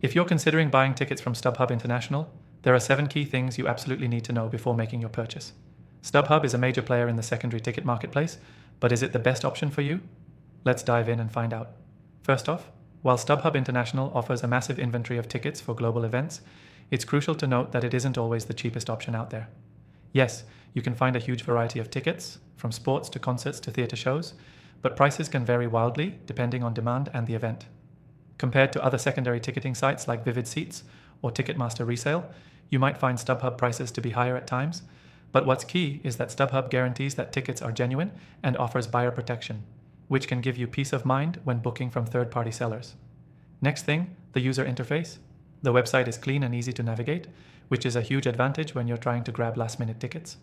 If you're considering buying tickets from StubHub International, there are 7 key things you absolutely need to know before making your purchase. StubHub is a major player in the secondary ticket marketplace, but is it the best option for you? Let's dive in and find out. First off, while StubHub International offers a massive inventory of tickets for global events, it's crucial to note that it isn't always the cheapest option out there. Yes, you can find a huge variety of tickets, from sports to concerts to theatre shows, but prices can vary wildly depending on demand and the event. Compared to other secondary ticketing sites like Vivid Seats or Ticketmaster Resale, you might find StubHub prices to be higher at times, but what's key is that StubHub guarantees that tickets are genuine and offers buyer protection, which can give you peace of mind when booking from third-party sellers. Next thing, the user interface. The website is clean and easy to navigate, which is a huge advantage when you're trying to grab last-minute tickets.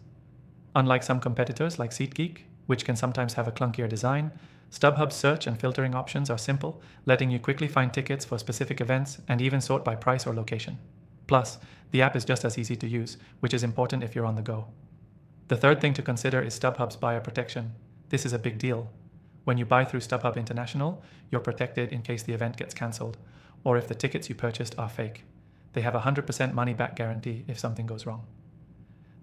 Unlike some competitors like SeatGeek, which can sometimes have a clunkier design, StubHub's search and filtering options are simple, letting you quickly find tickets for specific events and even sort by price or location. Plus, the app is just as easy to use, which is important if you're on the go. The third thing to consider is StubHub's buyer protection. This is a big deal. When you buy through StubHub International, you're protected in case the event gets cancelled, or if the tickets you purchased are fake. They have a 100% money-back guarantee if something goes wrong.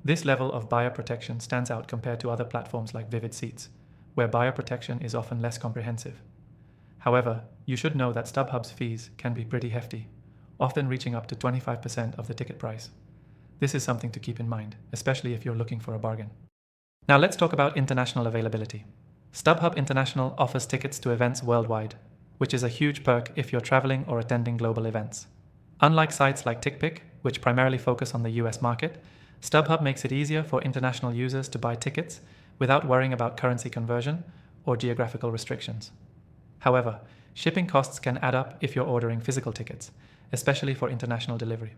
This level of buyer protection stands out compared to other platforms like Vivid Seats, where buyer protection is often less comprehensive. However, you should know that StubHub's fees can be pretty hefty, often reaching up to 25% of the ticket price. This is something to keep in mind, especially if you're looking for a bargain. Now let's talk about international availability. StubHub International offers tickets to events worldwide, which is a huge perk if you're traveling or attending global events. Unlike sites like TickPick, which primarily focus on the US market, StubHub makes it easier for international users to buy tickets without worrying about currency conversion or geographical restrictions. However, shipping costs can add up if you're ordering physical tickets, especially for international delivery.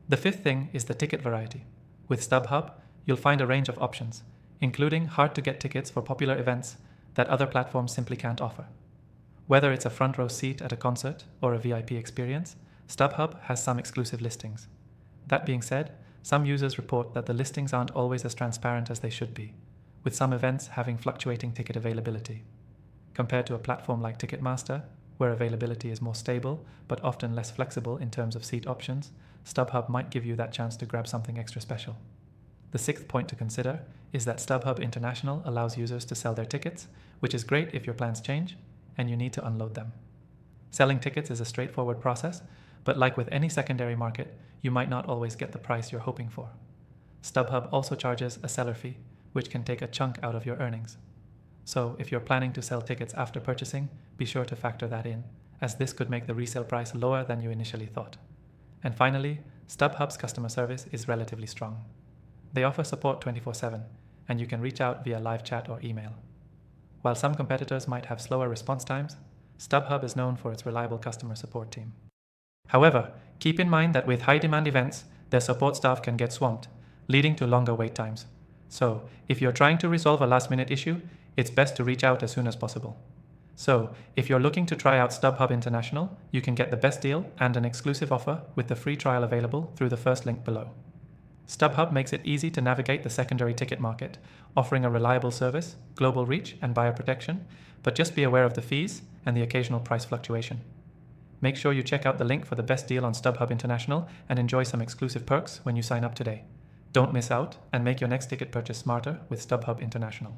The fifth thing is the ticket variety. With StubHub, you'll find a range of options, including hard-to-get tickets for popular events that other platforms simply can't offer. Whether it's a front row seat at a concert or a VIP experience, StubHub has some exclusive listings. That being said, some users report that the listings aren't always as transparent as they should be, with some events having fluctuating ticket availability. Compared to a platform like Ticketmaster, where availability is more stable but often less flexible in terms of seat options, StubHub might give you that chance to grab something extra special. The sixth point to consider is that StubHub International allows users to sell their tickets, which is great if your plans change and you need to unload them. Selling tickets is a straightforward process, but like with any secondary market, you might not always get the price you're hoping for. StubHub also charges a seller fee, which can take a chunk out of your earnings. So if you're planning to sell tickets after purchasing, be sure to factor that in, as this could make the resale price lower than you initially thought. And finally, StubHub's customer service is relatively strong. They offer support 24/7, and you can reach out via live chat or email. While some competitors might have slower response times, StubHub is known for its reliable customer support team. However, keep in mind that with high-demand events, their support staff can get swamped, leading to longer wait times. So, if you're trying to resolve a last-minute issue, it's best to reach out as soon as possible. So, if you're looking to try out StubHub International, you can get the best deal and an exclusive offer with the free trial available through the first link below. StubHub makes it easy to navigate the secondary ticket market, offering a reliable service, global reach, and buyer protection, but just be aware of the fees and the occasional price fluctuation. Make sure you check out the link for the best deal on StubHub International and enjoy some exclusive perks when you sign up today. Don't miss out and make your next ticket purchase smarter with StubHub International.